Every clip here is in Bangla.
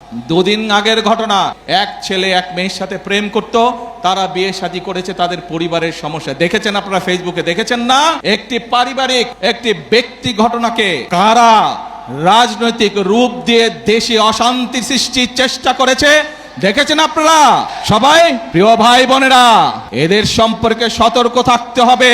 দুদিন আগের ঘটনা, এক ছেলে এক মেয়ের সাথে প্রেম করত, তারা বিয়ে শাদী করেছে, তাদের পরিবারের সমস্যা দেখেছেন আপনারা ফেসবুকে, দেখেছেন না? একটি পারিবারিক একটি ব্যক্তি ঘটনাকে কারা রাজনৈতিক রূপ দিয়ে দেশে অশান্তি সৃষ্টির চেষ্টা করেছে দেখেছেন আপনারা সবাই। প্রিয় ভাই বোনেরা, এদের সম্পর্কে সতর্ক থাকতে হবে।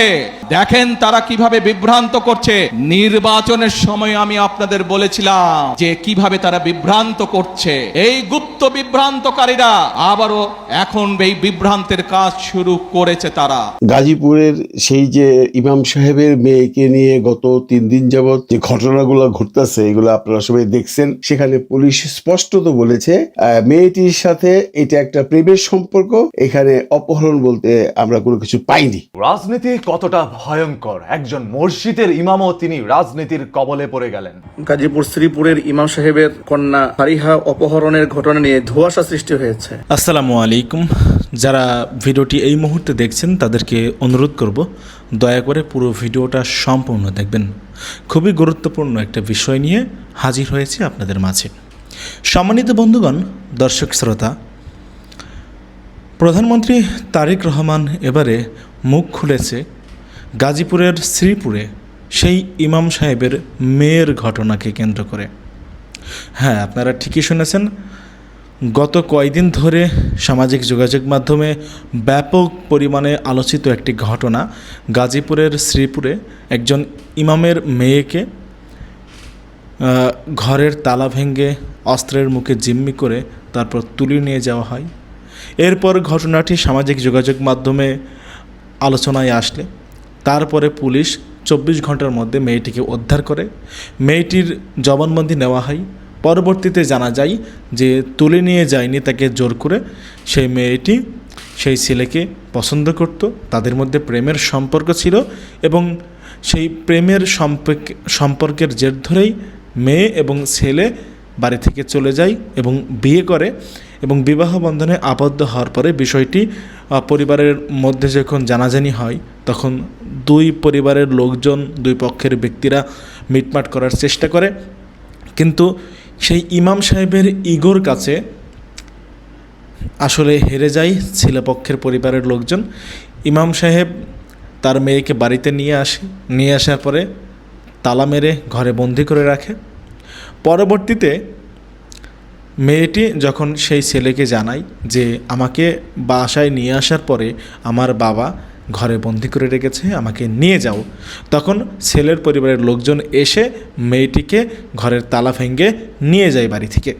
দেখেন তারা কিভাবে বিভ্রান্ত করছে। নির্বাচনের সময় আমি আপনাদের বলেছিলাম যে কিভাবে তারা বিভ্রান্ত করছে। এই গুপ্ত বিভ্রান্তকারীরা আবারও এখন এই বিভ্রান্তের কাজ শুরু করেছে তারা। গাজীপুরের সেই যে ইমাম সাহেবের মেয়েকে নিয়ে গত 3 দিন যাবত যে ঘটনাগুলো ঘটতেছে, এগুলো আপনারা সবাই দেখছেন। সেখানে পুলিশ স্পষ্টত বলেছে মেয়েটির সাথে এটা একটা প্রেমের সম্পর্ক, এখানে অপহরণ বলতে আমরা কোনো কিছু পাইনি। রাজনীতি কতটা ভয়ঙ্কর, একজন মসজিদের ইমামও তিনি রাজনীতির কবলে পড়ে গেলেন। গাজীপুর শ্রীপুরের ইমাম সাহেবের কন্যা ফারিহা অপহরণের ঘটনা নিয়ে ধোঁয়াশা সৃষ্টি হয়েছে। আসসালামু আলাইকুম। যারা ভিডিওটি এই মুহূর্তে দেখছেন তাদেরকে অনুরোধ করব দয়া করে পুরো ভিডিওটা সম্পূর্ণ দেখবেন। খুবই গুরুত্বপূর্ণ একটা বিষয় নিয়ে হাজির হয়েছে আপনাদের মাঝে। সম্মানিত বন্ধুগণ, দর্শক শ্রোতা, প্রধানমন্ত্রী তারেক রহমান এবারে মুখ খুলেছে গাজীপুরের শ্রীপুরে সেই ইমাম সাহেবের মেয়ের ঘটনাকে কেন্দ্র করে। হ্যাঁ, আপনারা ঠিকই শুনেছেন। গত কয়েকদিন ধরে সামাজিক যোগাযোগ মাধ্যমে ব্যাপক পরিমাণে আলোচিত একটি ঘটনা, গাজীপুরের শ্রীপুরে একজন ইমামের মেয়েকে ঘরের তালা ভেঙে অস্ত্রের মুখে জিম্মি করে তারপর তুলে নিয়ে যাওয়া হয়। এরপর ঘটনাটি সামাজিক যোগাযোগ মাধ্যমে আলোচনায় আসলে তারপরে পুলিশ 24 ঘন্টার মধ্যে মেয়েটিকে উদ্ধার করে। মেয়েটির জবানবন্দি নেওয়া হয়। পরবর্তীতে জানা যায় যে তুলে নিয়ে যায়নি, তাকে জোর করে সেই মেয়েটি সেই ছেলেকে পছন্দ করত, তাদের মধ্যে প্রেমের সম্পর্ক ছিল এবং সেই প্রেমের সম্পর্কের জের ধরেই মেয়ে এবং ছেলে বাড়ি থেকে চলে যায় এবং বিয়ে করে এবং বিবাহ বন্ধনে আবদ্ধ হওয়ার পরে বিষয়টি পরিবারের মধ্যে যখন জানাজানি হয় তখন দুই পরিবারের লোকজন, দুই পক্ষের ব্যক্তিরা মিটমাট করার চেষ্টা করে। কিন্তু সেই ইমাম সাহেবের ইগোর কাছে আসলে হেরে যায় ছেলেপক্ষের পরিবারের লোকজন। ইমাম সাহেব তার মেয়েকে বাড়িতে নিয়ে আসার পরে তালা মেরে ঘরে বন্দি করে রাখে। পরবর্তীতে মেয়েটি যখন সেই ছেলেকে জানায় যে আমাকে বাসায় নিয়ে আসার পরে আমার বাবা ঘরে বন্দি করে রেখেছে, আমাকে নিয়ে যাও, তখন ছেলের পরিবারের লোকজন এসে মেয়েটিকে ঘরের তালা ভেঙে নিয়ে যায় বাড়ি থেকে।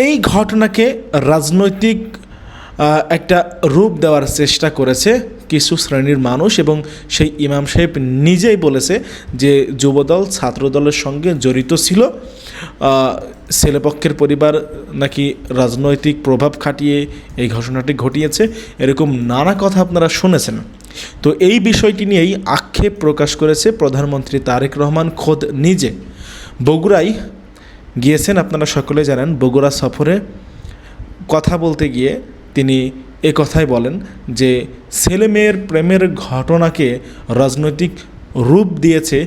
এই ঘটনাকে রাজনৈতিক একটা রূপ দেওয়ার চেষ্টা করেছে কিছু শ্রেণীর মানুষ এবং সেই ইমাম সাহেব নিজেই বলেছে যে যুবদল ছাত্রদলের সঙ্গে জড়িত ছিল। ছেলেপক্ষের পরিবার নাকি রাজনৈতিক প্রভাব খাটিয়ে এই ঘটনাটি ঘটিয়েছে, এরকম নানা কথা আপনারা শুনেছেন। তো এই বিষয়টি নিয়েই আক্ষেপ প্রকাশ করেছে প্রধানমন্ত্রী তারেক রহমান খোদ নিজে। বগুড়ায় গিয়েছেন, আপনারা সকলে জানেন। বগুড়া সফরে কথা বলতে গিয়ে তিনি এ কথাই বলেন যে ছেলে মেয়ের প্রেমের ঘটনাকে রাজনৈতিক রূপ দিয়েছে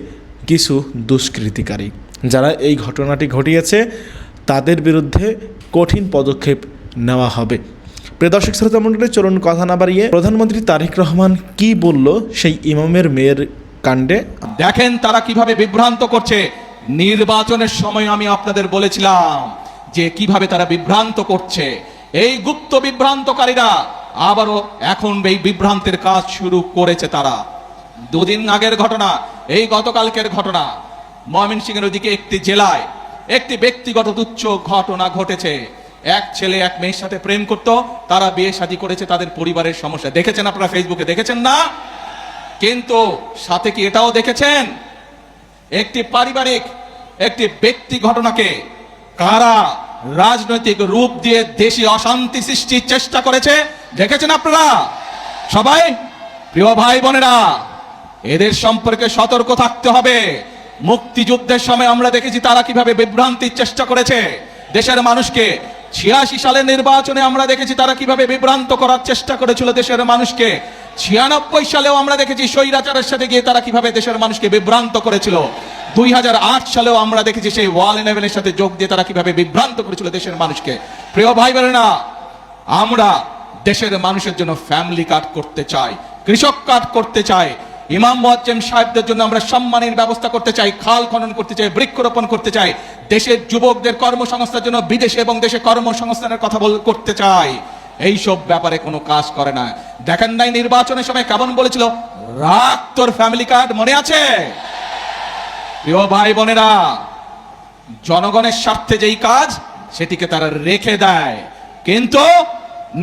কিছু দুষ্কৃতিকারী। যারা এই ঘটনাটি ঘটিয়েছে তাদের বিরুদ্ধে কঠিন পদক্ষেপ নেওয়া হবে। প্রিয় দর্শক শ্রোতা মণ্ডলী, চলুন কথা না বাড়িয়ে প্রধানমন্ত্রী তারেক রহমান কি বলল সেই ইমামের মেয়ের কাণ্ডে। দেখেন তারা কিভাবে বিভ্রান্ত করছে। নির্বাচনের সময় আমি আপনাদের বলেছিলাম যে কিভাবে তারা বিভ্রান্ত করছে। এই গুপ্ত বিভ্রান্তকারীরা আবারও এখন এই বিভ্রান্তের কাজ শুরু করেছে তারা। দুদিন আগের ঘটনা, এই গতকালকের ঘটনা, ময়মনসিংহের ওদিকে একটি জেলায় একটি ব্যক্তিগত তুচ্ছ ঘটনা ঘটেছে। এক ছেলে এক মেয়ের সাথে প্রেম করত, তারা বিয়ে শাদী করেছে, তাদের পরিবারের সমস্যা দেখেছেন আপনারা ফেসবুকে, দেখেছেন না? কিন্তু সাথে কি এটাও দেখেছেন একটি পারিবারিক একটি ব্যক্তি ঘটনাকে কারা রাজনৈতিক রূপ দিয়ে দেশে অশান্তি সৃষ্টির চেষ্টা করেছে দেখেছেন আপনারা সবাই। প্রিয় ভাই বোনেরা, এদের সম্পর্কে সতর্ক থাকতে হবে। মুক্তিযুদ্ধের সময় আমরা দেখেছি তারা কিভাবে বিভ্রান্তির চেষ্টা করেছে দেশের মানুষকে। 86 সালের নির্বাচনে আমরা দেখেছি তারা কিভাবে বিভ্রান্ত করার চেষ্টা করেছিল দেশের মানুষকে। 96 সালেও আমরা দেখেছি স্বৈরাচারের সাথে গিয়ে তারা কিভাবে দেশের মানুষকে বিভ্রান্ত করেছিল। 2008 সালেও আমরা দেখেছি সেই ওয়াল 11-এর সাথে যোগ দিয়ে তারা কিভাবে বিভ্রান্ত করেছিল দেশের মানুষকে। প্রিয় ভাই বোনেরা, আমরা দেশের মানুষের জন্য ফ্যামিলি কার্ড করতে চাই, কৃষক কার্ড করতে চাই, ইমাম মুয়াজ্জিম সাহেবদের জন্য আমরা সম্মানের ব্যবস্থা করতে চাই, খাল খনন করতে চাই, বৃক্ষরোপণ করতে চাই, দেশের যুবকদের কর্মসংস্থানের জন্য বিদেশে এবং দেশে কর্মসংস্থানের কথা করতে চাই। এইসব ব্যাপারে কোনো কাজ করে না। দেখেন নাই নির্বাচনের সময় কেমন বলেছিল, রাখ তোর ফ্যামিলি কার্ড, মনে আছে? প্রিয় ভাই বোনেরা, জনগণের স্বার্থে যেই কাজ সেটিকে তারা রেখে দেয়, কিন্তু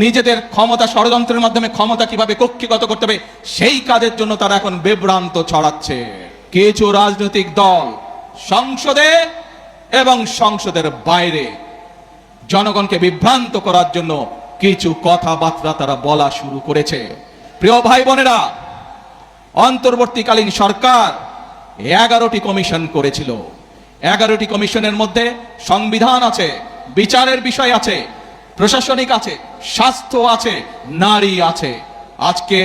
নিজেদের ক্ষমতা ষড়যন্ত্রের মাধ্যমে ক্ষমতা কিভাবে কক্ষিগত করতে হবে সেই কাজের জন্য তারা এখন বিভ্রান্ত ছড়াচ্ছে। কিছু রাজনৈতিক দল সংসদে এবং সংসদের বাইরে জনগণকে বিভ্রান্ত করার জন্য কিছু কথাবার্তা তারা বলা শুরু করেছে। প্রিয় ভাই বোনেরা, অন্তর্বর্তীকালীন সরকার 11টি কমিশন করেছিল। 11টি কমিশনের মধ্যে সংবিধান আছে, বিচারের বিষয় আছে, প্রশাসনিক আছে, স্বাস্থ্য আছে, নারী আছে। আজকে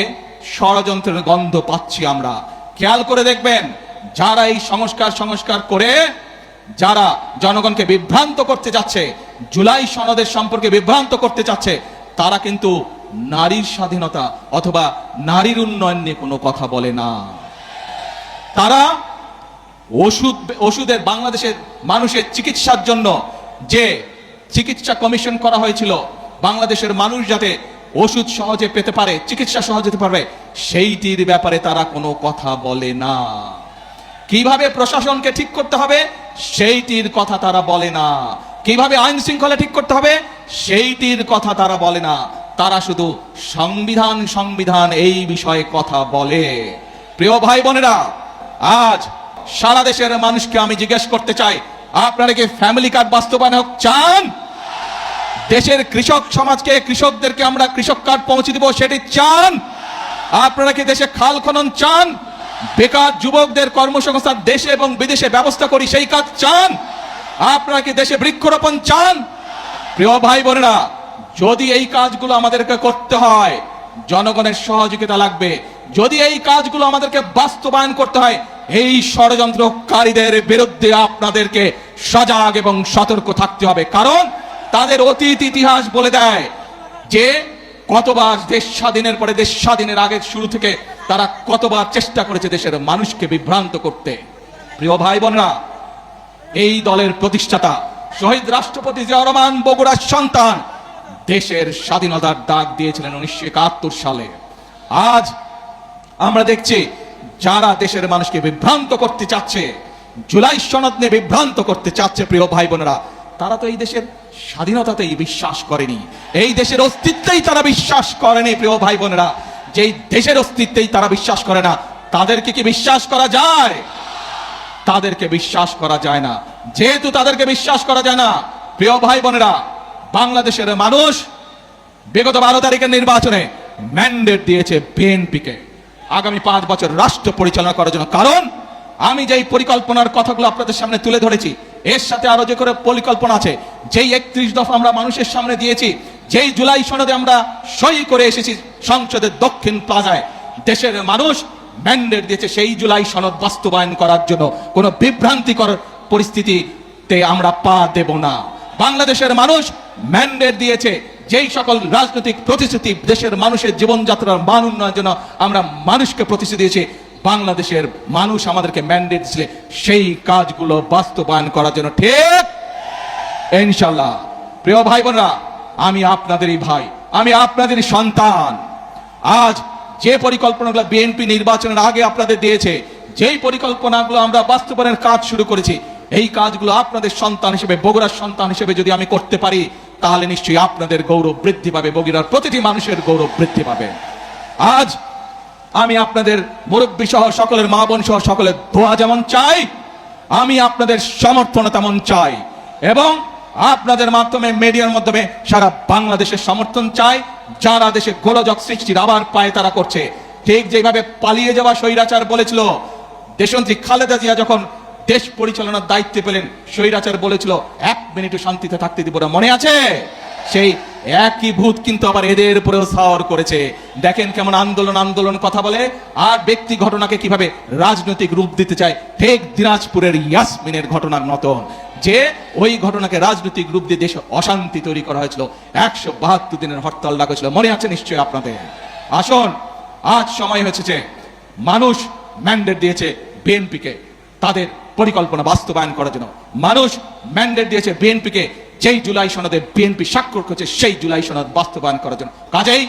ষড়যন্ত্রের গন্ধ পাচ্ছি আমরা। খেয়াল করে দেখবেন, যারা এই সংস্কার করে যারা জনগণকে বিভ্রান্ত করতে যাচ্ছে, জুলাই সনদের সম্পর্কে বিভ্রান্ত করতে চাচ্ছে, তারা কিন্তু নারীর স্বাধীনতা অথবা নারীর উন্নয়ন নিয়ে কোনো কথা বলে না। তারা ওষুধের, বাংলাদেশের মানুষের চিকিৎসার জন্য যে চিকিৎসা কমিশন করা হয়েছিল, বাংলাদেশের মানুষ যাতে ওষুধ সহজে পেতে পারে, চিকিৎসা সহজে পেতে পারবে, সেইটির ব্যাপারে তারা কোনো কথা বলে না। কিভাবে প্রশাসনকে ঠিক করতে হবে সেইটির কথা তারা বলে না। কিভাবে আইন শৃঙ্খলা ঠিক করতে হবে সেইটির কথা তারা বলে না। তারা শুধু সংবিধান এই বিষয়ে কথা বলে। প্রিয় ভাই বোনেরা, আজ সারা দেশের মানুষকে আমি জিজ্ঞেস করতে চাই, আপনারা কি ফ্যামিলি কার্ড বাস্তবায়ন হোক চান? দেশের কৃষক সমাজকে, কৃষকদেরকে আমরা কৃষক কার্ড পৌঁছে দিব সেটি চান? আপনারা কি দেশে খাল খনন চান? বেকার যুবকদের কর্মসংস্থান দেশে এবং বিদেশে ব্যবস্থা করি সেই কাজ চান? আপনারা কি দেশে বৃক্ষরোপণ চান? প্রিয় ভাই বোনেরা, যদি এই কাজগুলো আমাদেরকে করতে হয়, জনগণের সহযোগিতা লাগবে। যদি এই কাজগুলো আমাদেরকে বাস্তবায়ন করতে হয়, এই ষড়যন্ত্রকারীদের বিরুদ্ধে আপনাদেরকে সজাগ এবং সতর্ক থাকতে হবে। কারণ তাদের অতীত ইতিহাস বলে দেয় যে কতবার দেশ স্বাধীনের পরে, দেশ স্বাধীনের আগের শুরু থেকে তারা কতবার চেষ্টা করেছে দেশের মানুষকে বিভ্রান্ত করতে। প্রিয় ভাই বোনেরা, এই দলের প্রতিষ্ঠাতা শহীদ রাষ্ট্রপতি জিয়াউর রহমান বগুড়ার সন্তান, দেশের স্বাধীনতার ডাক দিয়েছিলেন 1971 সালে। আজ আমরা দেখছি যারা দেশের মানুষকে বিভ্রান্ত করতে চাচ্ছে, জুলাই সনদ নিয়ে বিভ্রান্ত করতে চাচ্ছে, প্রিয় ভাই বোনেরা, তারা তো এই দেশের স্বাধীনতাতেই বিশ্বাস করেনি, এই দেশের অস্তিত্বেই তারা বিশ্বাস করেনি। প্রিয় ভাই বোনেরা, যেই দেশের অস্তিত্বেই তারা বিশ্বাস করে না, তাদেরকে কি বিশ্বাস করা যায়? তাদেরকে বিশ্বাস করা যায় না। যেহেতু তাদেরকে বিশ্বাস করা যায় না, প্রিয় ভাই বোনেরা, বাংলাদেশের মানুষ বিগত 12 তারিখের নির্বাচনে ম্যান্ডেট দিয়েছে বিএনপিকে আগামী 5 বছর রাষ্ট্র পরিচালনা করার জন্য। কারণ আমি যেই পরিকল্পনার কথাগুলো আপনাদের সামনে তুলে ধরেছি, এর সাথে আরো যে করে পরিকল্পনা আছে, যেই 31 দফা আমরা মানুষের সামনে দিয়েছি, যেই জুলাই সনদে আমরা সই করে এসেছি সংসদের দক্ষিণ প্লাজায়, দেশের মানুষ ম্যান্ডেট দিয়েছে সেই জুলাই সনদ বাস্তবায়ন করার জন্য। কোনো বিভ্রান্তিকর পরিস্থিতিতে আমরা পা দেব না। বাংলাদেশের মানুষ ম্যান্ডেট দিয়েছে যেই সকল রাজনৈতিক প্রতিশ্রুতি দেশের মানুষের জীবনযাত্রার মান উন্নয়নের জন্য আমরা মানুষকে প্রতিশ্রুতি দিয়েছি, বাংলাদেশের মানুষ আমাদেরকে ম্যান্ডেট দিয়েছে সেই কাজগুলো বাস্তবায়ন করার জন্য। ঠিক ইনশাআল্লাহ। প্রিয় ভাই বোনেরা, আমি আপনাদেরই ভাই, আমি আপনাদেরই সন্তান। আজ যে পরিকল্পনাগুলো বিএনপি নির্বাচনের আগে আপনাদের দিয়েছে, যেই পরিকল্পনাগুলো আমরা বাস্তবায়নের কাজ শুরু করেছি, এই কাজগুলো আপনাদের সন্তান হিসেবে, বগুড়ার সন্তান হিসেবে যদি আমি করতে পারি, তাহলে নিশ্চয়ই আপনাদের গৌরব বৃদ্ধি পাবে, বগুড়ার প্রতিটি মানুষের গৌরব বৃদ্ধি পাবে। আজ আমি আপনাদের মুরব্বী সহ সকলের, মা বোন সহ সকলের দোয়া যেমন চাই, আমি আপনাদের সমর্থন তেমন চাই, এবং আপনাদের মাধ্যমে, মিডিয়ার মাধ্যমে সারা বাংলাদেশের সমর্থন চাই। যারা দেশে গোলযোগ সৃষ্টির আবার পায় তারা করছে, ঠিক যেভাবে পালিয়ে যাওয়া স্বৈরাচার বলেছিল, দেশনেত্রী খালেদা জিয়া যখন দেশ পরিচালনার দায়িত্বে পেলেন, স্বৈরাচার বলেছিল 1 মিনিটও শান্তিতে থাকতে দিব না, মনে আছে? সেই একই ভূত কিন্তু আবার এদের উপরেও সাওয়ার করেছে। দেখেন কেমন আন্দোলন আন্দোলন কথা বলে, আর ব্যক্তি ঘটনাকে কিভাবে রাজনৈতিক রূপ দিতে চায়, ঠিক দিনাজপুরের ইয়াসমিনের ঘটনার মতন, যে ওই ঘটনাকে রাজনৈতিক রূপ দিয়ে দেশে অশান্তি তৈরি করা হয়েছিল। 172 দিনের হরতাল লাগা ছিল, মনে আছে নিশ্চয়ই আপনাদের। আসুন, আজ সময় হয়েছে যে মানুষ ম্যান্ডেট দিয়েছে বিএনপিকে তাদের পরিকল্পনা বাস্তবায়ন করার জন্য। মানুষ ম্যান্ডেট দিয়েছে বিএনপিকে যেই জুলাই সনদে বিএনপি স্বাক্ষর করেছে সেই জুলাই সনদ বাস্তবায়ন করার জন্য। কাজেই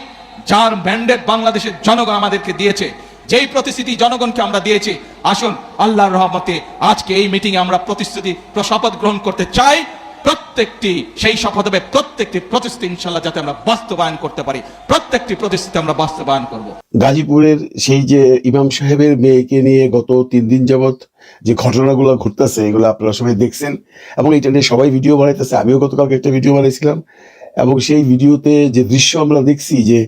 যার ম্যান্ডেট বাংলাদেশের জনগণ আমাদেরকে দিয়েছে, যেই প্রতিশ্রুতি জনগণকে আমরা দিয়েছি, আসুন আল্লাহর রহমতে আজকে এই মিটিং এ আমরা প্রতিশ্রুতি শপথ গ্রহণ করতে চাই। প্রত্যেকটি সেই শপথ হবে প্রত্যেকটি প্রতিশ্রুতি ইনশাল্লাহ যাতে আমরা বাস্তবায়ন করতে পারি, প্রত্যেকটি প্রতিশ্রুতি আমরা বাস্তবায়ন করব। গাজীপুরের সেই যে ইমাম সাহেবের মেয়েকে নিয়ে গত 3 দিন যাবত যে ঘটনাগুলো ঘটতেছে, এগুলো আপনারা সবাই দেখছেন এবং এটা নিয়ে সবাই ভিডিও বানাইতেছে। আমিও গতকালকে একটা ভিডিও বানাইছিলাম এবং সেই ভিডিওতে যে দৃশ্য আমরা দেখছি, যে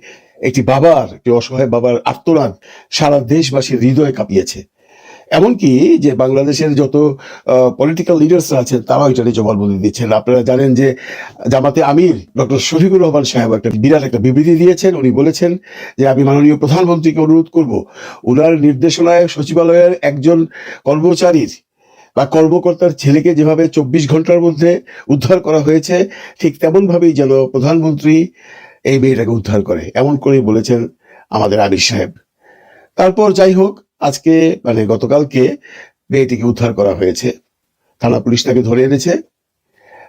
একটি অসহায় বাবার আর্তনাদ সারা দেশবাসীর হৃদয় কাঁপিয়েছে। এমনকি যে বাংলাদেশের যত পলিটিক্যাল লিডার্সরা আছেন তারাও এটা নিয়ে জবানবন্দি দিচ্ছেন। আপনারা জানেন যে জামাতে আমির ডক্টর শফিকুর রহমান সাহেব একটা বিরাট একটা বিবৃতি দিয়েছেন। উনি বলেছেন যে আমি মাননীয় প্রধানমন্ত্রীকে অনুরোধ করব, উনার নির্দেশনায় সচিবালয়ের একজন কর্মচারীর বা কর্মকর্তার ছেলেকে যেভাবে 24 ঘন্টার মধ্যে উদ্ধার করা হয়েছে, ঠিক তেমন ভাবেই যেন প্রধানমন্ত্রী এই মেয়েটাকে উদ্ধার করে, এমন করেই বলেছেন আমাদের আমির সাহেব। তারপর যাই হোক, আজকে গতকালকে মেয়েটিকে উদ্ধার করা হয়েছে, থানা পুলিশ তাকে ধরে এনেছে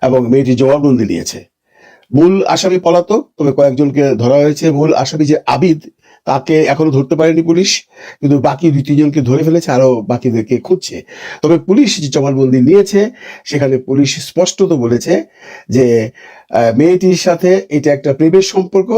এবং মেয়েটি জবানবন্দি নিয়েছে। মূল আসামি পলাতক, তবে কয়েকজনকে ধরা হয়েছে। মূল আসামি যে আবিদ, তাকে এখনো ধরতে পারেনি পুলিশ, কিন্তু বাকি 2-3 জনকে ধরে ফেলেছে, আরো বাকিদেরকে খুঁজছে। তবে পুলিশ যে জবানবন্দি নিয়েছে সেখানে পুলিশ স্পষ্টত বলেছে যে মেয়েটির সাথে এটা একটা প্রেমের সম্পর্ক,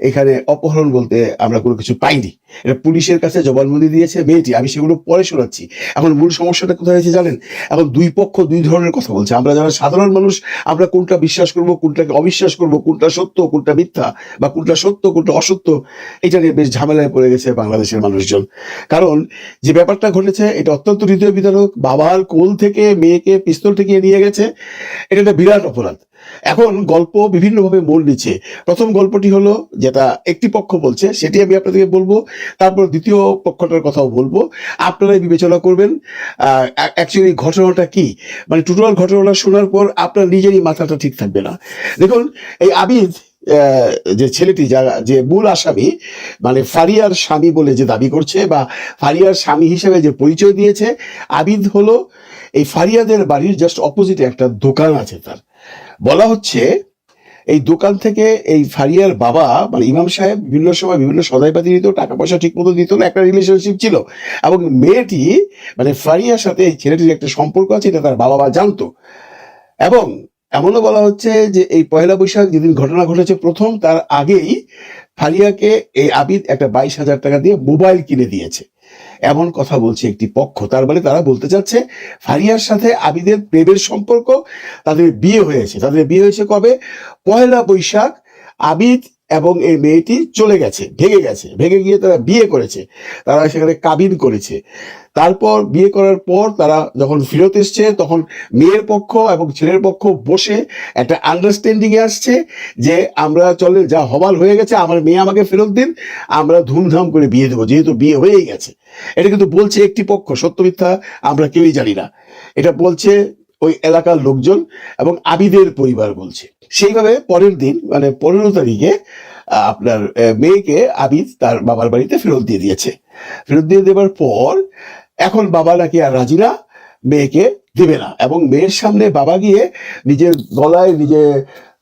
এখানে অপহরণ বলতে আমরা কোনো কিছু পাইনি। এটা পুলিশের কাছে জবানবন্দি দিয়েছে মেয়েটি। আমি সেগুলো পরে শোনাচ্ছি। এখন মূল সমস্যাটা কোথায় হয়েছে জানেন? এখন দুই পক্ষ দুই ধরনের কথা বলছে। আমরা যারা সাধারণ মানুষ, আমরা কোনটা বিশ্বাস করব, কোনটাকে অবিশ্বাস করব, কোনটা সত্য কোনটা মিথ্যা, বা কোনটা সত্য কোনটা অসত্য, এটা নিয়ে বেশ ঝামেলায় পড়ে গেছে বাংলাদেশের মানুষজন। কারণ যে ব্যাপারটা ঘটেছে এটা অত্যন্ত হৃদয় বিদারক। বাবার কোল থেকে মেয়েকে পিস্তল ঠেকিয়ে নিয়ে গেছে, এটা একটা বিরাট অপরাধ। এখন গল্প বিভিন্নভাবে মোড় নিচ্ছে। প্রথম গল্পটি হলো যেটা একটি পক্ষ বলছে, সেটি আমি আপনাদেরকে বলবো, তারপর দ্বিতীয় পক্ষটার কথাও বলবো, আপনারাই বিবেচনা করবেন অ্যাকচুয়ালি ঘটনাটা কি। টোটাল ঘটনাটা শোনার পর আপনার নিজেরই মাথাটা ঠিক থাকবে না। দেখুন, এই আবিদ যে ছেলেটি, যারা যে মূল আসামি, ফারিয়ার স্বামী বলে যে দাবি করছে বা ফারিয়ার স্বামী হিসেবে যে পরিচয় দিয়েছে, আবিদ হলো এই ফারিয়াদের বাড়ির জাস্ট অপোজিটে একটা দোকান আছে তার। বলা হচ্ছে এই দোকান থেকে এই ফারিয়ার বাবা ইমাম সাহেব বিভিন্ন সময় বিভিন্ন সদাইপাতি দিত, টাকা পয়সা ঠিক মতো দিত না, একটা রিলেশনশিপ ছিল। এবং মেয়েটি ফারিয়ার সাথে এই ছেলেটির একটা সম্পর্ক আছে, এটা তার বাবা মা জানতো। এবং এমনও বলা হচ্ছে যে এই পয়লা বৈশাখ যেদিন ঘটনা ঘটেছে প্রথম, তার আগেই ফারিয়াকে এই আবিদ একটা 22,000 টাকা দিয়ে মোবাইল কিনে দিয়েছে, এমন কথা বলছে একটি পক্ষ। তার তারা বলতে চাচ্ছে ফারিয়ার সাথে আবিদের প্রেমের সম্পর্ক, তাদের বিয়ে হয়েছে। তাদের বিয়ে হয়েছে কবে? পয়লা বৈশাখ। আবিদ এবং এই মেয়েটি চলে গেছে, ভেগে গিয়ে তারা বিয়ে করেছে, তারা সেখানে কাবিন করেছে। তারপর বিয়ে করার পর তারা যখন ফেরত এসছে, তখন মেয়ের পক্ষ এবং ছেলের পক্ষ বসে একটা আন্ডারস্ট্যান্ডিং এ আসছে যে আমরা চলে যা হবার হয়ে গেছে, আমার মেয়ে আমাকে ফেরত দিন, আমরা ধুমধাম করে বিয়ে দেবো, যেহেতু বিয়ে হয়েই গেছে। এটা কিন্তু বলছে একটি পক্ষ, সত্য মিথ্যা আমরা কেউই জানি না। এটা বলছে ওই এলাকার লোকজন এবং আবিদের পরিবার বলছে। সেইভাবে পরের দিন 15 তারিখে আপনার মেয়েকে আবিদ তার বাবার বাড়িতে ফেরত দিয়ে দিয়েছে। ফেরত দিয়ে দেওয়ার পর এখন বাবা নাকি আর রাজি না, মেয়েকে দেবে না, এবং মেয়ের সামনে বাবা গিয়ে নিজের গলায় নিজে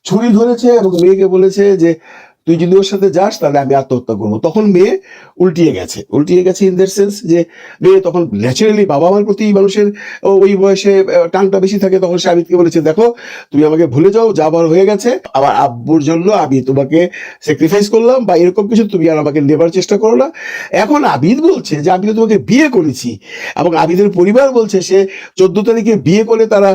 ছুরি ধরেছে এবং মেয়েকে বলেছে যে তুই যদি ওর সাথে যাস তাহলে আমি আত্মহত্যা করবো। তখন মেয়ে উল্টিয়ে গেছে ইন দ্যাট সেন্স যে মেয়ে তখন ন্যাচারালি বাবা মার প্রতি মানুষের ওই বয়সে টানটা বেশি থাকে, তখন সে আবিদকে বলেছে দেখো তুমি আমাকে ভুলে যাও, যা আবার হয়ে গেছে, আমার আব্বুর জন্য আমি তোমাকে স্যাক্রিফাইস করলাম বা এরকম কিছু, তুমি আর আমাকে নেবার চেষ্টা করো না। এখন আবিদ বলছে যে আমি তো তোমাকে বিয়ে করেছি, এবং আবিদের পরিবার বলছে সে 14 তারিখে বিয়ে করে তারা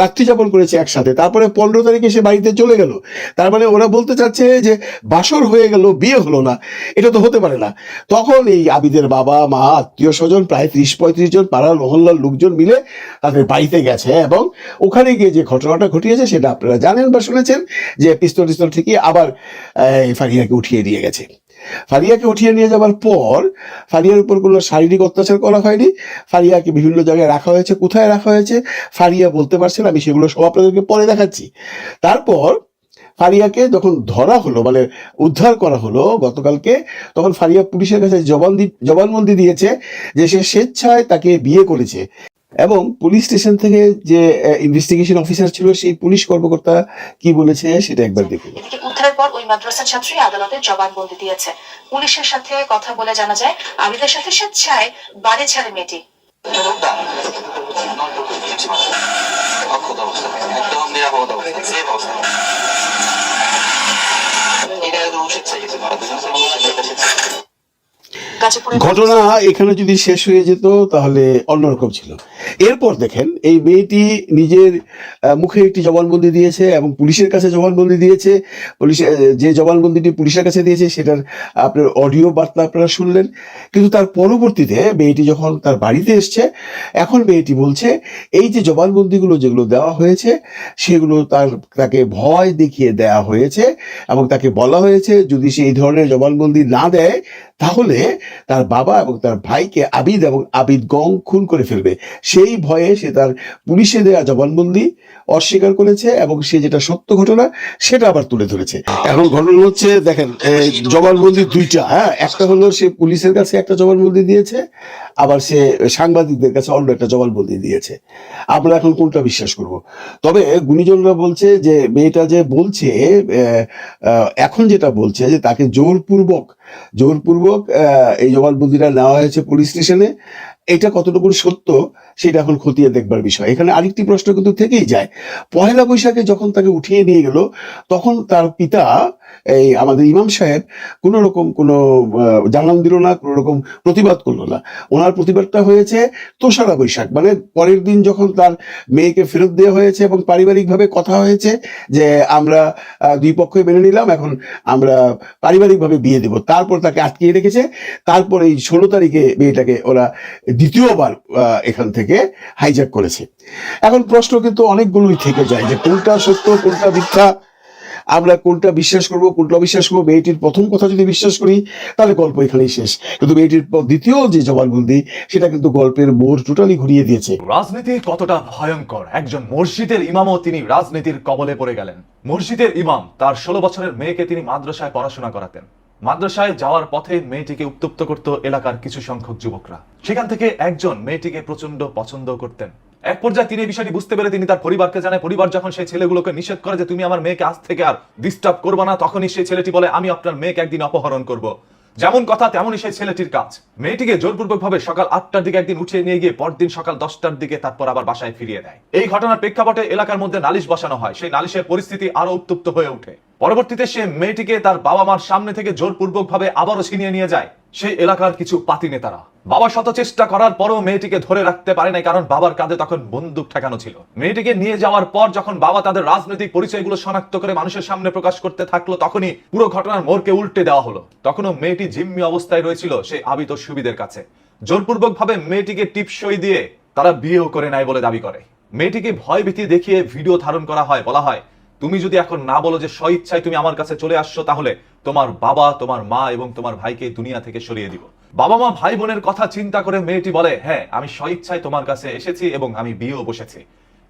রাত্রি যাপন করেছে একসাথে, তারপরে 15 তারিখে সে বাড়িতে চলে গেল। তার ওরা বলতে চাচ্ছে যে বাসর হয়ে গেল, বিয়ে হলো না, এটা তো হতে পারে না। তখন এই আবিদের বাবা মা আত্মীয় স্বজন প্রায় 30-35 জন পাড়ার মহল্লার লোকজন মিলে তাদের বাড়িতে গেছে এবং ওখানে গিয়ে যে ঘটনাটা ঘটিয়েছে সেটা আপনারা জানেন বা শুনেছেন, যে পিস্তল টিস্তল ঠিকই আবার ফারিয়াকে উঠিয়ে নিয়ে গেছে। ফারিয়াকে উঠিয়ে নিয়ে যাওয়ার পর ফারিয়ার উপর কোনো শারীরিক অত্যাচার করা হয়নি, ফারিয়াকে বিভিন্ন জায়গায় রাখা হয়েছে। কোথায় রাখা হয়েছে ফারিয়া বলতে পারছেন, আমি সেগুলো সব আপনাদেরকে পরে দেখাচ্ছি। তারপর ফারিয়াকে যখন ধরা হলো, মানে উদ্ধার করা হলো গতকালকে, তখন ফারিয়া পুলিশের কাছে জবানবন্দি দিয়েছে যে সে স্বেচ্ছায় তাকে বিয়ে করেছে। এবং পুলিশ স্টেশন থেকে যে ইনভেস্টিগেশন অফিসার ছিল সেই পুলিশ কর্মকর্তা কি বলেছে সেটা একবার দেখুন। এদিকে উদ্ধারের পর ওই মাদ্রাসা ছাত্রী আদালতে জবানবন্দি দিয়েছে। পুলিশের সাথে কথা বলে জানা যায় আবিদের সাথে স্বেচ্ছায় বাড়ি ছাড়ে মেয়েটি। একদম নিরাপদ অবস্থা, সেফ অবস্থা। এটা একদম স্বেচ্ছায় গেছে, ঘটনা এখানে যদি শেষ হয়ে যেত তাহলে অন্যরকম ছিল। এরপর দেখেন এই মেয়েটি নিজের মুখে একটি জবানবন্দি দিয়েছে এবং পুলিশের কাছে জবানবন্দি দিয়েছে। পুলিশের যে জবানবন্দিটি পুলিশের কাছে দিয়েছে সেটার আপনার অডিও বার্তা আপনারা শুনলেন। কিন্তু তার পরবর্তীতে মেয়েটি যখন তার বাড়িতে এসছে, এখন মেয়েটি বলছে এই যে জবানবন্দিগুলো যেগুলো দেওয়া হয়েছে সেগুলো তাকে ভয় দেখিয়ে দেওয়া হয়েছে এবং তাকে বলা হয়েছে যদি সে এই ধরনের জবানবন্দি না দেয় তাহলে তার বাবা এবং তার ভাইকে আবিদ এবং আবিদ গং খুন করে ফেলবে। সেই ভয়ে সে তার পুলিশে দেওয়া জবানবন্দি অস্বীকার করেছে এবং সে যেটা সত্য ঘটনা সেটা আবার তুলে ধরেছে। এখন ঘটনা হচ্ছে দেখেন জবানবন্দি দুইটা, হ্যাঁ, একটা হলো সে পুলিশের কাছে একটা জবানবন্দি দিয়েছে, আবার সে সাংবাদিকদের কাছে অন্য একটা জবানবন্দি দিয়েছে। আমরা এখন কোনটা বিশ্বাস করব? তবে গুণীজনরা বলছে যে মেয়েটা যে বলছে এখন যেটা বলছে যে তাকে জোরপূর্বক এই জবানবন্দিটা নেওয়া হয়েছে পুলিশ স্টেশনে, এটা কতটুকু সত্য সেটা এখন খতিয়ে দেখবার বিষয়। এখানে আরেকটি প্রশ্ন কিন্তু থেকেই যায়, পহেলা বৈশাখে যখন তাকে উঠিয়ে নিয়ে গেল তখন তার পিতা এই আমাদের ইমাম সাহেব কোনো রকম কোনো জানান দিল না, কোনো রকম প্রতিবাদ করলো না। ওনার প্রতিবাদটা হয়েছে তোষারা বৈশাখ, মানে পরের দিন যখন তার মেয়েকে ফেরত দেওয়া হয়েছে এবং পারিবারিকভাবে কথা হয়েছে যে আমরা দুই পক্ষই মেনে নিলাম, এখন আমরা পারিবারিকভাবে বিয়ে দেব। তারপর তাকে আটকিয়ে রেখেছে। তারপর এই 16 তারিখে মেয়েটাকে ওরা দ্বিতীয়বার এখান থেকে হাইজ্যাক করেছে। এখন প্রশ্ন কিন্তু অনেকগুলোই থেকে যায় যে কোনটা সত্য কোনটা মিথ্যা, আমরা কোনটা বিশ্বাস করব কোনটা অবিশ্বাস করবো। মেয়েটির প্রথম কথা যদি বিশ্বাস করি তাহলে গল্প এখানেই শেষ, কিন্তু মেয়েটির দ্বিতীয় যে জবানবন্দি সেটা কিন্তু গল্পের মোড় টোটালি ঘুরিয়ে দিয়েছে। রাজনীতি কতটা ভয়ঙ্কর! একজন মসজিদের ইমামও তিনি রাজনীতির কবলে পড়ে গেলেন। মসজিদের ইমাম তার 16 বছরের মেয়েকে তিনি মাদ্রাসায় পড়াশোনা করাতেন। মাদ্রাসায় যাওয়ার পথে মেয়েটিকে উত্তপ্ত করত এলাকার কিছু সংখ্যক যুবকরা। সেখান থেকে একজন মেয়েটিকে প্রচন্ড পছন্দ করতেন। এক পর্যায়ে তিনি এই বিষয়টি বুঝতে পেরে তিনি তার পরিবারকে জানায়। পরিবার যখন সেই ছেলেগুলোকে নিষেধ করে যে তুমি আমার মেয়েকে আজ থেকে আর ডিস্টার্ব করবে না, তখনই সেই ছেলেটি বলে আমি আপনার মেয়েকে একদিন অপহরণ করব। যেমন কথা তেমনই সেই ছেলেটির কাজ। মেয়েটিকে জোরপূর্বক ভাবে সকাল 8টার দিকে একদিন উঠিয়ে নিয়ে গিয়ে পরদিন সকাল 10টার দিকে তারপর আবার বাসায় ফিরিয়ে দেয়। এই ঘটনার প্রেক্ষাপটে এলাকার মধ্যে নালিশ বসানো হয়। সেই নালিশের পরিস্থিতি আরো উত্তপ্ত হয়ে ওঠে। পরবর্তীতে সে মেয়েটিকে তার বাবা মার সামনে থেকে জোরপূর্বক ভাবে আবারও ছিনিয়ে নিয়ে যায় সেই এলাকার কিছু পাতি নেতারা। বাবা শত চেষ্টা করার পরও মেয়েটিকে ধরে রাখতে পারে নাই, কারণ বাবার কাঁধে তখন বন্দুক ঠেকানো ছিল। মেয়েটিকে নিয়ে যাওয়ার পর যখন বাবা তাদের রাজনৈতিক পরিচয়গুলো শনাক্ত করে মানুষের সামনে প্রকাশ করতে থাকলো, তখনই পুরো ঘটনার মোড়কে উল্টে দেওয়া হলো। তখনও মেয়েটি জিম্মি অবস্থায় রয়েছিল সেই আবিদ ও সুবিদের কাছে। জোরপূর্বক ভাবে মেয়েটিকে টিপসই দিয়ে তারা বিয়েও করে নাই বলে দাবি করে। মেয়েটিকে ভয় ভীতি দেখিয়ে ভিডিও ধারণ করা হয়। বলা হয় তুমি যদি এখন না বলো যে স্বইচ্ছায় তুমি আমার কাছে চলে আসছো, তাহলে তোমার বাবা, তোমার মা এবং তোমার ভাইকে দুনিয়া থেকে সরিয়ে দিব। বাবা মা ভাই বোনের কথা চিন্তা করে মেয়েটি বলে হ্যাঁ আমি স্বইচ্ছায় তোমার কাছে এসেছি এবং আমি বিয়েও বসেছি।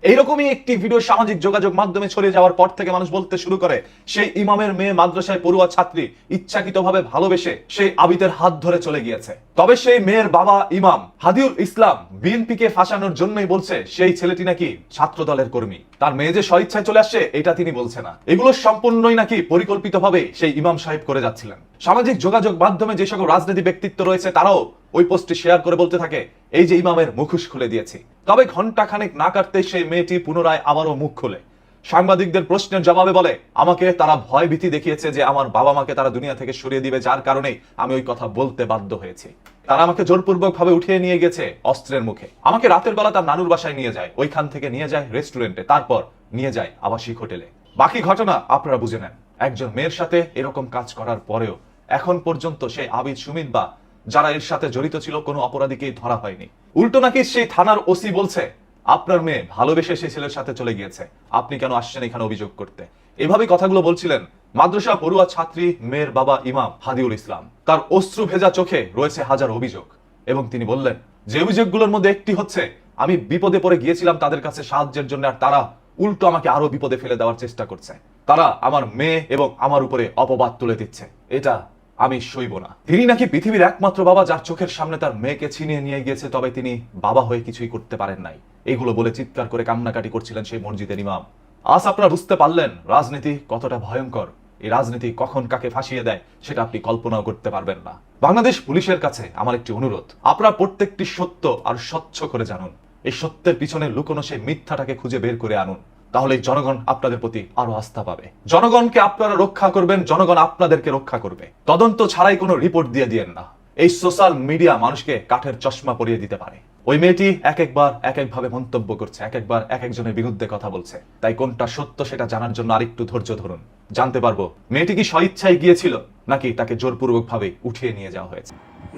এইরকমই একটি ভিডিও সামাজিক যোগাযোগ মাধ্যমে ছড়িয়ে যাওয়ার পর থেকে মানুষ বলতে শুরু করে সেই ইমামের মেয়ে মাদ্রাসায় পড়ুয়া ছাত্রী ইচ্ছাকৃতভাবে ভালোবেসে সেই আবিদের হাত ধরে চলে গিয়েছে। তবে সেই মেয়ের বাবা ইমাম হাদিউল ইসলাম বিএনপিকে ফাঁসানোর জন্যই বলছে সেই ছেলেটি নাকি ছাত্র দলের কর্মী। তার মেয়ে যে স্বইচ্ছায় চলে আসছে এটা তিনি বলছে না। এগুলো সম্পূর্ণই নাকি পরিকল্পিতভাবে সেই ইমাম সাহেব করে যাচ্ছিলেন। সামাজিক যোগাযোগ মাধ্যমে যে সকল রাজনীতি ব্যক্তিত্ব রয়েছে তারাও ওই পোস্টটি শেয়ার করে বলতে থাকে এই যে ইমামের মুখোশ খুলে দিয়েছি। তবে ঘন্টা খানেক না কাটতে সেই মেয়েটি পুনরায় আবারও মুখ খোলে। সাংবাদিকদের প্রশ্নের জবাবে বলে আমাকে তারা ভয় ভীতি দেখিয়েছে যে আমার বাবা মাকে তারা দুনিয়া থেকে সরিয়ে দিবে, যার কারণে আমি ওই কথা বলতে বাধ্য হয়েছি। তারা আমাকে জোরপূর্বক ভাবে উঠিয়ে নিয়ে গেছে অস্ত্রের মুখে। আমাকে রাতের বেলা তার নানুর বাসায় নিয়ে যায়, ওইখান থেকে নিয়ে যায় রেস্টুরেন্টে, তারপর নিয়ে যায় আবাসিক হোটেলে। বাকি ঘটনা আপনারা বুঝে নেন। একজন মেয়ের সাথে এরকম কাজ করার পরেও এখন পর্যন্ত সেই আবিদ সুমিত বা যারা এর সাথে জড়িত ছিল কোনো অপরাধীকেই ধরা হয়নি। উল্টো নাকি সেই থানার ওসি বলছে আপনার মেয়ে ভালোবেসে সেই ছেলের সাথে চলে গিয়েছে, আপনি কেন আসছেন এখানে অভিযোগ করতে। এভাবে কথাগুলো বলছিলেন মাদ্রাসা পড়ুয়া ছাত্রী মেয়ের বাবা ইমাম হাদিউল ইসলাম। তার অশ্রু ভেজা চোখে রয়েছে হাজার অভিযোগ এবং তিনি বললেন যে অভিযোগগুলোর মধ্যে একটি হচ্ছে আমি বিপদে পড়ে গিয়েছিলাম তাদের কাছে সাহায্যের জন্য, আর তারা উল্টো আমাকে আরো বিপদে ফেলে দেওয়ার চেষ্টা করছে। তারা আমার মেয়ে এবং আমার উপরে অপবাদ তুলে দিচ্ছে, এটা আমি সইব না। তিনি নাকি পৃথিবীর একমাত্র বাবা যার চোখের সামনে তার মেয়েকে ছিনিয়ে নিয়ে গিয়েছে, তবে তিনি বাবা হয়ে কিছুই করতে পারেন নাই। এইগুলো বলে চিৎকার করে কান্নাকাটি করছিলেন সেই মসজিদের ইমাম। আজ আপনারা বুঝতে পারলেন রাজনীতি কতটা ভয়ঙ্কর। এই রাজনীতি কখন কাকে ফাঁসিয়ে দেয় সেটা আপনি কল্পনাও করতে পারবেন না। বাংলাদেশ পুলিশের কাছে আমার একটি অনুরোধ, আপনারা প্রত্যেকটি সত্য আর স্বচ্ছ করে জানুন। এই সত্যের পিছনে লুকোনো সেই মিথ্যাটাকে খুঁজে বের করে আনুন, তাহলে জনগণ আপনাদের প্রতি আরো আস্থা পাবে। জনগণকে আপনারা রক্ষা করবেন, জনগণ আপনাদেরকে রক্ষা করবে। তদন্ত ছাড়াই কোনো রিপোর্ট দিয়ে দিয়েন না। এই সোশ্যাল মিডিয়া মানুষকে কাঠের চশমা পরিয়ে দিতে পারে। ওই মেয়েটি এক একবার এক একভাবে মন্তব্য করছে, এক একবার এক একজনের বিরুদ্ধে কথা বলছে। তাই কোনটা সত্য সেটা জানার জন্য আরেকটু ধৈর্য ধরুন, জানতে পারবো মেয়েটি কি স্বইচ্ছায় গিয়েছিল নাকি তাকে জোরপূর্বক ভাবে উঠিয়ে নিয়ে যাওয়া হয়েছে।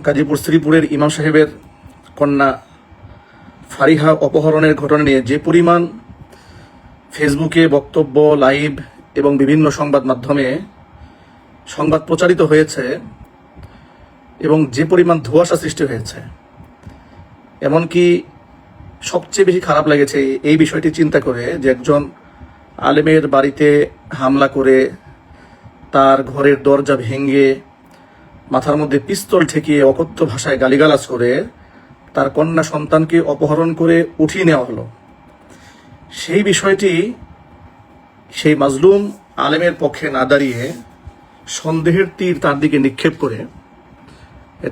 গাজীপুর শ্রীপুরের ইমাম সাহেবের কন্যা ফারিহা অপহরণের ঘটনা নিয়ে যে পরিমাণ ফেসবুকে বক্তব্য, লাইভ এবং বিভিন্ন সংবাদ মাধ্যমে সংবাদ প্রচারিত হয়েছে এবং যে পরিমাণ ধোঁয়াশা সৃষ্টি হয়েছে, এমনকি সবচেয়ে বেশি খারাপ লেগেছে এই বিষয়টি চিন্তা করে যে একজন আলেমের বাড়িতে হামলা করে তার ঘরের দরজা ভেঙে মাথার মধ্যে পিস্তল ঠেকিয়ে অকথ্য ভাষায় গালিগালাজ করে তার কন্যা সন্তানকে অপহরণ করে উঠিয়ে নেওয়া হলো। সেই বিষয়টি সেই মাজলুম আলেমের পক্ষে না দাঁড়িয়ে সন্দেহের তীর তার দিকে নিক্ষেপ করে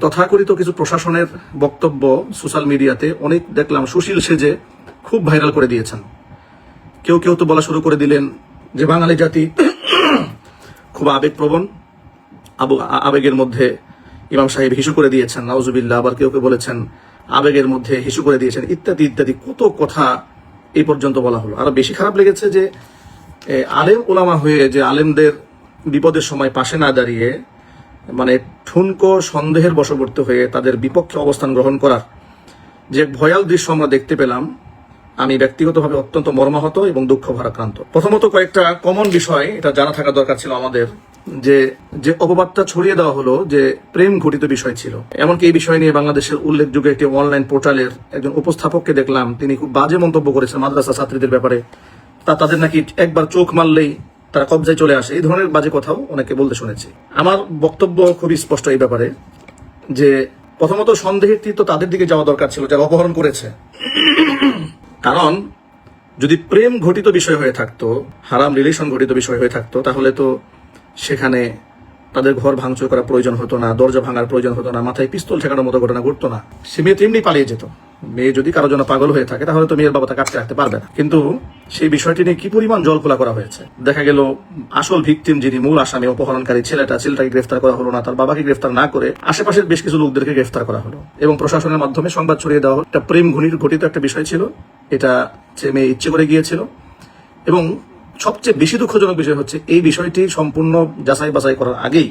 তথাকথিত কিছু প্রশাসনের বক্তব্য সোশ্যাল মিডিয়াতে অনেক দেখলাম সুশীল সেজে খুব ভাইরাল করে দিয়েছেন। কেউ কেউ তো বলা শুরু করে দিলেন যে বাঙালি জাতি খুব আবেগপ্রবণ, আবেগের মধ্যে ইমাম সাহেব হিসু করে দিয়েছেন, নাউজুবিল্লাহ। আবার কেউ কেউ বলেছেন আবেগের মধ্যে হিসু করে দিয়েছেন, ইত্যাদি ইত্যাদি কত কথা এই পর্যন্ত বলা হলো। আরো বেশি খারাপ লেগেছে যে আলেম ওলামা হয়ে যে আলেমদের বিপদের সময় পাশে না দাঁড়িয়ে মানে ঠুনকো সন্দেহের বশবর্তী হয়ে তাদের বিপক্ষে অবস্থান গ্রহণ করার যে ভয়াল দৃশ্য আমরা দেখতে পেলাম, আমি ব্যক্তিগতভাবে অত্যন্ত মর্মাহত এবং দুঃখ ভারাক্রান্ত। প্রথমত কয়েকটা কমন বিষয় এটা জানা থাকা দরকার ছিল আমাদের, যে অপবাদটা ছড়িয়ে দেওয়া হলো যে প্রেম ঘটিত বিষয় ছিল। এমনকি এই বিষয় নিয়ে বাংলাদেশের উল্লেখযোগ্য একটি অনলাইন পোর্টালের একজন উপস্থাপককে দেখলাম, তিনি খুব বাজে মন্তব্য করেছেন মাদ্রাসা ছাত্রীদের ব্যাপারে। তাদের নাকি একবার চোখ মারলেই তারা কবজায় চলে আসে, এই ধরনের বাজে কথাও অনেকে বলতে শুনেছি। আমার বক্তব্য খুবই স্পষ্ট এই ব্যাপারে যে প্রথমত সন্দেহের তীর তো তাদের দিকে যাওয়া দরকার ছিল যারা অপহরণ করেছে। কারণ যদি প্রেম ঘটিত বিষয় হয়ে থাকতো, হারাম রিলেশন ঘটিত বিষয় হয়ে থাকতো, তাহলে তো সেখানে তাদের ঘর ভাঙচুর করার প্রয়োজন হতো না, দরজা ভাঙার প্রয়োজন হতো না, মাথায় পিস্তল ঠেকানোর মতো ঘটনা ঘটতো না। সে মেয়ে তেমনি পালিয়ে যেত। মেয়ে যদি কারোর জন্য পাগল হয়ে থাকে তাহলে তো মেয়ের বাবা তাকে আটকে রাখতে পারবে না। কিন্তু সেই বিষয়টি নিয়ে কি পরিমাণ জলখোলা করা হয়েছে। দেখা গেল আসল ভিকটিম যিনি মূল আসামি অপহরণকারী ছেলেটাকে গ্রেফতার করা হলো না, তার বাবাকে গ্রেফতার না করে আশেপাশের বেশ কিছু লোকদেরকে গ্রেফতার করা হলো এবং প্রশাসনের মাধ্যমে সংবাদ ছড়িয়ে দেওয়া হলো। একটা প্রেম ঘটিত একটা বিষয় ছিল, এটা মেয়ে ইচ্ছে করে গিয়েছিল। এবং সবচেয়ে বেশি দুঃখজনক বিষয় হচ্ছে এই বিষয়টি সম্পূর্ণ যাচাই বাছাই করার আগেই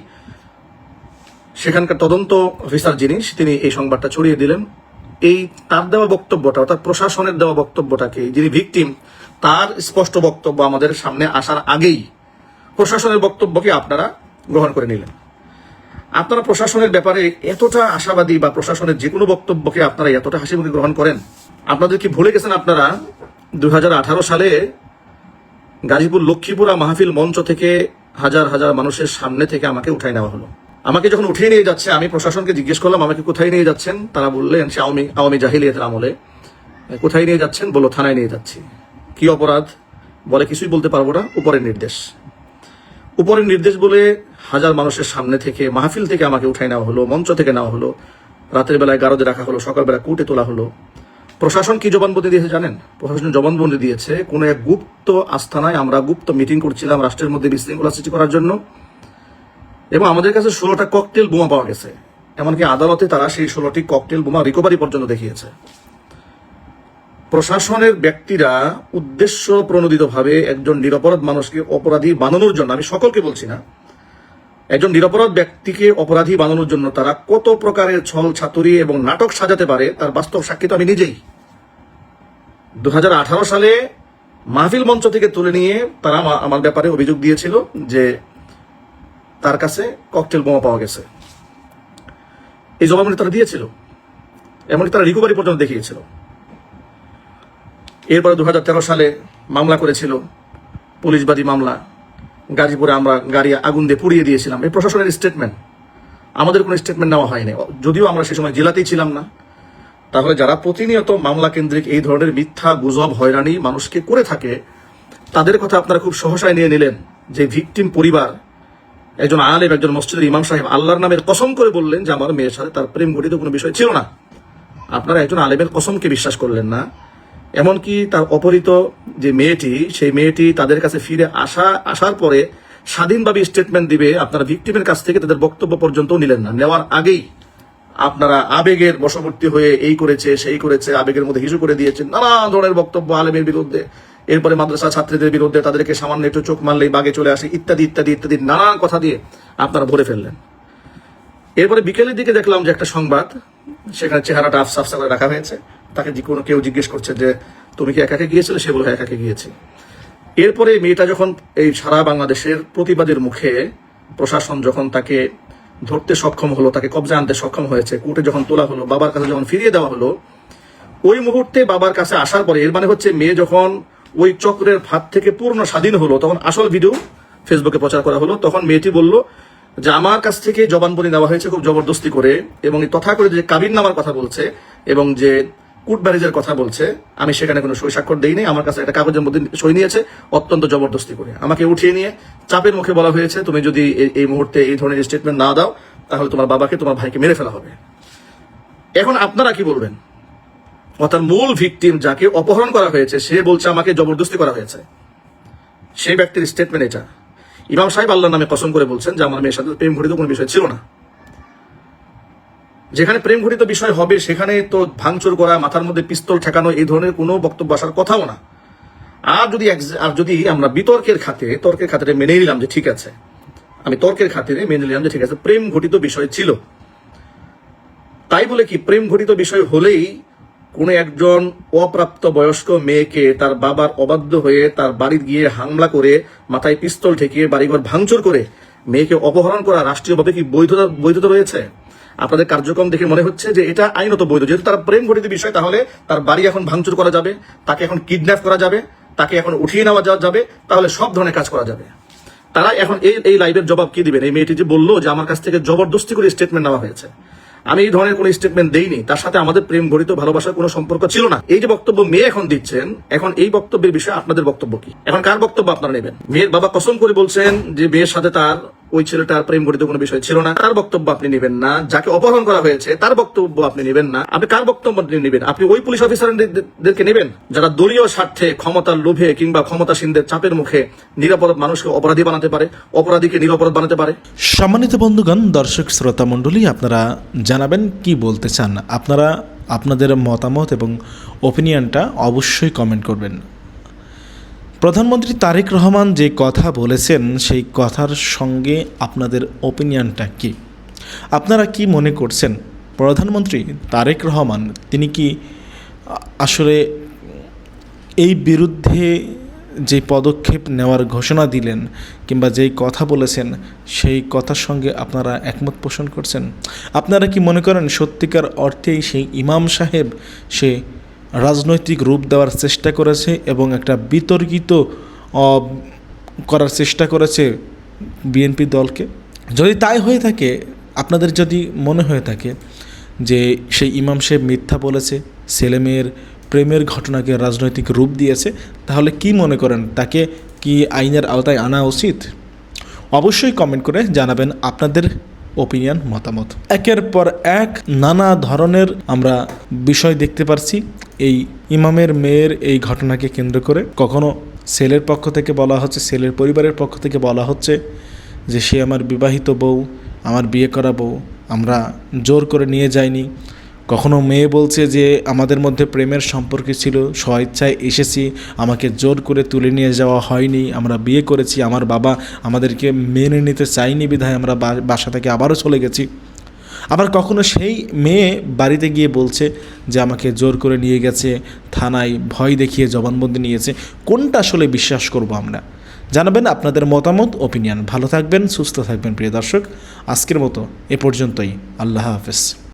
সেখানকার তদন্ত অফিসার তিনি এই সংবাদটা ছড়িয়ে দিলেন। এই তার দেওয়া বক্তব্যটা অর্থাৎ প্রশাসনের দেওয়া বক্তব্যটাকে, যিনি ভিকটিম তার স্পষ্ট বক্তব্য আমাদের সামনে আসার আগেই প্রশাসনের বক্তব্যকে আপনারা গ্রহণ করে নিলেন। আপনারা প্রশাসনের ব্যাপারে এতটা আশাবাদী বা প্রশাসনের যে কোনো বক্তব্যকে আপনারা এতটা হাসিমুখে গ্রহণ করেন, আপনাদের কি ভুলে গেছেন আপনারা 2018 সালে গাজীপুর লক্ষ্মীপুরা মাহফিল মঞ্চ থেকে হাজার হাজার মানুষের সামনে থেকে আমাকে উঠাই নেওয়া হলো। আমাকে যখন উঠিয়ে নিয়ে যাচ্ছে আমি প্রশাসনকে জিজ্ঞেস করলাম আমাকে কোথায় নিয়ে যাচ্ছেন। তারা বললেন সে আওয়ামী জাহিলিয়াতের আমলে। কোথায় নিয়ে যাচ্ছেন? বললো থানায় নিয়ে যাচ্ছি। কি অপরাধ? বলে কিছুই বলতে পারবো না, উপরের নির্দেশ বলে হাজার মানুষের সামনে থেকে মাহফিল থেকে আমাকে উঠাই নেওয়া হলো, মঞ্চ থেকে নেওয়া হলো, রাতের বেলায় গারদে রাখা হলো, সকালবেলা কোর্টে তোলা হলো। প্রশাসন কি জবানবন্দি দিয়েছে জানেন? প্রশাসন জবানবন্দি দিয়েছে কোন এক গুপ্ত আস্থানায় আমরা গুপ্ত মিটিং করছিলাম রাষ্ট্রের মধ্যে বিশৃঙ্খলা সৃষ্টি করার জন্য, এবং আমাদের কাছে 16টা ককটেল বোমা পাওয়া গেছে। এমনকি আদালতে তারা সেই 16টি ককটেল বোমা রিকভারি পর্যন্ত দেখিয়েছে। প্রশাসনের ব্যক্তিরা উদ্দেশ্য প্রণোদিতভাবে একজন নিরপরাধ মানুষকে অপরাধী বানানোর জন্য, আমি সকলকে বলছি না, একজন নিরপরাধ ব্যক্তিকে অপরাধী বানানোর জন্য তারা কত প্রকারের ছল ছাতুরি এবং নাটক সাজাতে পারে তার বাস্তব সাক্ষী তো আমি নিজেই। 2018 সালে মাহফিল মঞ্চ থেকে তুলে নিয়ে তারা আমার ব্যাপারে অভিযোগ দিয়েছিল যে তার কাছে ককটেল বোমা পাওয়া গেছে। এই জবাবটি তারা দিয়েছিল, এমনকি তারা রিকভারি পর্যন্ত দেখিয়েছিল। এরপরে 2013 সালে মামলা করেছিল, পুলিশবাদী মামলা। গাজীপুরে আমরা গাড়ি আগুন দিয়ে পুড়িয়ে দিয়েছিলাম। এই প্রশাসনের স্টেটমেন্ট, আমাদের কোনো স্টেটমেন্ট নেওয়া হয়নি, যদিও আমরা সে সময় জেলাতেই ছিলাম না। তাহলে যারা প্রতিনিয়ত মামলা কেন্দ্রিক এই ধরনের মিথ্যা গুজব হয়রানি মানুষকে করে থাকে, তাদের কথা আপনারা খুব সহসায় নিয়ে নিলেন যে ভিকটিম পরিবার, একজন আলেম, একজন মসজিদের ইমাম সাহেব আল্লাহর নামের কসম করে বললেন যে আমার মেয়ের সাথে তার প্রেম ঘটিত কোনো বিষয় ছিল না। আপনারা একজন আলেমের কসমকে বিশ্বাস করলেন না। এমনকি তার অপহৃত যে মেয়েটি, সেই মেয়েটি তাদের কাছে ফিরে আসার পরে স্বাধীনভাবে স্টেটমেন্ট দিবে, আপনারা ভিকটিমের কাছ থেকে তাদের বক্তব্য পর্যন্ত নিলেন না। নেওয়ার আগেই আপনারা আবেগের বশবর্তী হয়ে এই করেছে সেই করেছে, আবেগের মধ্যে হিসু করে দিয়েছেন নানা ধরনের বক্তব্য আলেমের বিরুদ্ধে, এরপরে মাদ্রাসা ছাত্রীদের বিরুদ্ধে, তাদেরকে সামান্য একটু চোখ মারলেই বাগে চলে আসে, ইত্যাদি ইত্যাদি ইত্যাদি নানান কথা দিয়ে আপনারা ভরে ফেললেন। এরপরে বিকেলের দিকে দেখলাম যে একটা সংবাদ, সেখানে চেহারাটা আফসা করে রাখা হয়েছে। তাকে কেউ জিজ্ঞেস করছে যে তুমি কি একাকে গিয়েছিলে, সে বলে একাকে গিয়েছি। এরপরে মেয়েটা যখন এই সারা বাংলাদেশের প্রতিবাদের মুখে প্রশাসন যখন তাকে ধরতে সক্ষম হলো, তাকে কবজা আনতে সক্ষম হয়েছে, কোর্টে যখন তোলা হলো, বাবার কাছে যখন ফিরিয়ে দেওয়া হলো, ওই মুহূর্তে বাবার কাছে আসার পরে, এর মানে হচ্ছে মেয়ে যখন ওই চক্রের ফাঁদ থেকে পূর্ণ স্বাধীন হলো, তখন আসল ভিডিও ফেসবুকে প্রচার করা হলো। তখন মেয়েটি বলল যে আমার কাছ থেকে জবানবন্দি নেওয়া হয়েছে খুব জবরদস্তি করে, এবং তথা করে যে কাবিন নামার কথা বলছে এবং যে কোর্ট ম্যারেজের কথা বলছে, আমি সেখানে কোনো সই স্বাক্ষর দেইনি, আমার কাছে একটা কাগজের মধ্যে সই নিয়েছে অত্যন্ত জবরদস্তি করে। আমাকে উঠিয়ে নিয়ে চাপের মুখে বলা হয়েছে তুমি যদি এই মুহূর্তে এই ধরনের স্টেটমেন্ট না দাও তাহলে তোমার বাবাকে, তোমার ভাইকে মেরে ফেলা হবে। এখন আপনারা কি বলবেন? অর্থাৎ মূল ভিকটিম, যাকে অপহরণ করা হয়েছে, সে বলছে আমাকে জবরদস্তি করা হয়েছে, সেই ব্যক্তির স্টেটমেন্ট এটা। ইমাম সাহেব আল্লাহর নামে কসম করে বলছেন যে আমার মেয়ের সাথে প্রেম ঘটিত কোনো বিষয় ছিল না। যেখানে প্রেম ঘটিত বিষয় হবে সেখানে তো ভাঙচুর করা, মাথার মধ্যে পিস্তল ঠেকানো, এই ধরনের কোনো বক্তব্য আসার কথাও না। আর যদি আমরা বিতর্কের খাতিরে মেনে নিলাম যে ঠিক আছে, আমি তর্কের খাতিরে মেনে নিলাম যে ঠিক আছে প্রেম ঘটিত বিষয় ছিল, তাই বলে কি প্রেম ঘটিত বিষয় হলেই কোন একজন অপ্রাপ্ত বয়স্ক মেয়েকে তার বাবার অবাধ্য হয়ে তার বাড়ি গিয়ে হামলা করে, মাথায় পিস্তল ঠেকিয়ে বাড়িঘর ভাঙচুর করে মেয়েকে অপহরণ করা রাষ্ট্রীয়ভাবে কি বৈধতা রয়েছে? আপনাদের কার্যক্রম দেখে মনে হচ্ছে যে এটা আইনত বৈধ। যেহেতু তার প্রেম ঘটিত বিষয়, তাহলে তার বাড়ি এখন ভাঙচুর করা যাবে, তাকে এখন কিডন্যাপ করা যাবে, তাকে এখন উঠিয়ে নেওয়া যাবে, তাহলে সব ধরনের কাজ করা যাবে। তারা এখন এই লাইভের জবাব কি দিবেন? এই মেয়েটি যে বললো যে আমার কাছ থেকে জবরদস্তি করে স্টেটমেন্ট নেওয়া হয়েছে, আমি এই ধরনের কোনো স্টেটমেন্ট দেইনি, তার সাথে আমাদের প্রেম ঘটিত ভালোবাসার কোনো সম্পর্ক ছিল না। এই যে বক্তব্য মেয়ে এখন দিচ্ছেন, এখন এই বক্তব্যের বিষয়ে আপনাদের বক্তব্য কি? এখন কার বক্তব্য আপনারা নেবেন? মেয়ের বাবা কসম করে বলছেন যে মেয়ের সাথে তার ওই ছেলেটার প্রেম ঘটিত কোনো বিষয় ছিল না, তার বক্তব্য আপনি নেবেন না। যাকে অপহরণ করা হয়েছে তার বক্তব্য আপনি নেবেন না। আপনি কার বক্তব্য নেবেন? আপনি ওই পুলিশ অফিসারদেরকে নেবেন যারা দলীয় স্বার্থে, ক্ষমতার লোভে কিংবা ক্ষমতাসীনদের চাপের মুখে নিরাপরাধ মানুষকে অপরাধী বানাতে পারে, অপরাধীকে নিরাপরাধ বানাতে পারে। সম্মানিত বন্ধুগণ, দর্শক শ্রোতা মণ্ডলী, আপনারা জানাবেন কি বলতে চান। আপনারা আপনাদের মতামত এবং ওপিনিয়নটা অবশ্যই কমেন্ট করবেন। প্রধানমন্ত্রী তারেক রহমান যে কথা বলেছেন, সেই কথার সঙ্গে আপনাদের ওপিনিয়নটা কি? আপনারা কি মনে করছেন প্রধানমন্ত্রী তারেক রহমান তিনি কি আসলে এই বিরুদ্ধে যে পদক্ষেপ নেওয়ার ঘোষণা দিলেন কিংবা যেই কথা বলেছেন, সেই কথার সঙ্গে আপনারা একমত পোষণ করছেন? আপনারা কি মনে করেন সত্যিকার অর্থেই সেই ইমাম সাহেব সে রাজনৈতিক রূপ দেওয়ার চেষ্টা করেছে এবং একটা বিতর্কিত করার চেষ্টা করেছে বিএনপি দলকে? যদি তাই হয়ে থাকে, আপনাদের যদি মনে হয়ে থাকে যে সেই ইমাম সাহেব মিথ্যা বলেছে, ছেলেমেয়ের প্রেমের ঘটনাকে রাজনৈতিক রূপ দিয়েছে, তাহলে কি মনে করেন তাকে কি আইনের আওতায় আনা উচিত? অবশ্যই কমেন্ট করে জানাবেন আপনাদের ওপিনিয়ন, মতামত। একের পর এক নানা ধরনের আমরা বিষয় দেখতে পারছি এই ইমামের মেয়ের এই ঘটনাকে কেন্দ্র করে। কখনো ছেলের পক্ষ থেকে বলা হচ্ছে, ছেলের পরিবারের পক্ষ থেকে বলা হচ্ছে যে সে আমার বিবাহিত বউ, আমার বিয়ে করা বউ, আমরা জোর করে নিয়ে যাইনি। কখনো মেয়ে বলছে যে আমাদের মধ্যে প্রেমের সম্পর্ক ছিল, স্বইচ্ছায় এসেছি, আমাকে জোর করে তুলে নিয়ে যাওয়া হয়নি, আমরা বিয়ে করেছি, আমার বাবা আমাদেরকে মেনে নিতে চাইনি বিধায় আমরা বাসা থেকে আবারও চলে গেছি। আবার কখনো সেই মেয়ে বাড়িতে গিয়ে বলছে যে আমাকে জোর করে নিয়ে গেছে, থানায় ভয় দেখিয়ে জবানবন্দি নিয়েছে। কোনটা আসলে বিশ্বাস করব আমরা? জানাবেন আপনাদের মতামত, ওপিনিয়ন। ভালো থাকবেন, সুস্থ থাকবেন প্রিয় দর্শক। আজকের মতো এ পর্যন্তই। আল্লাহ হাফেজ।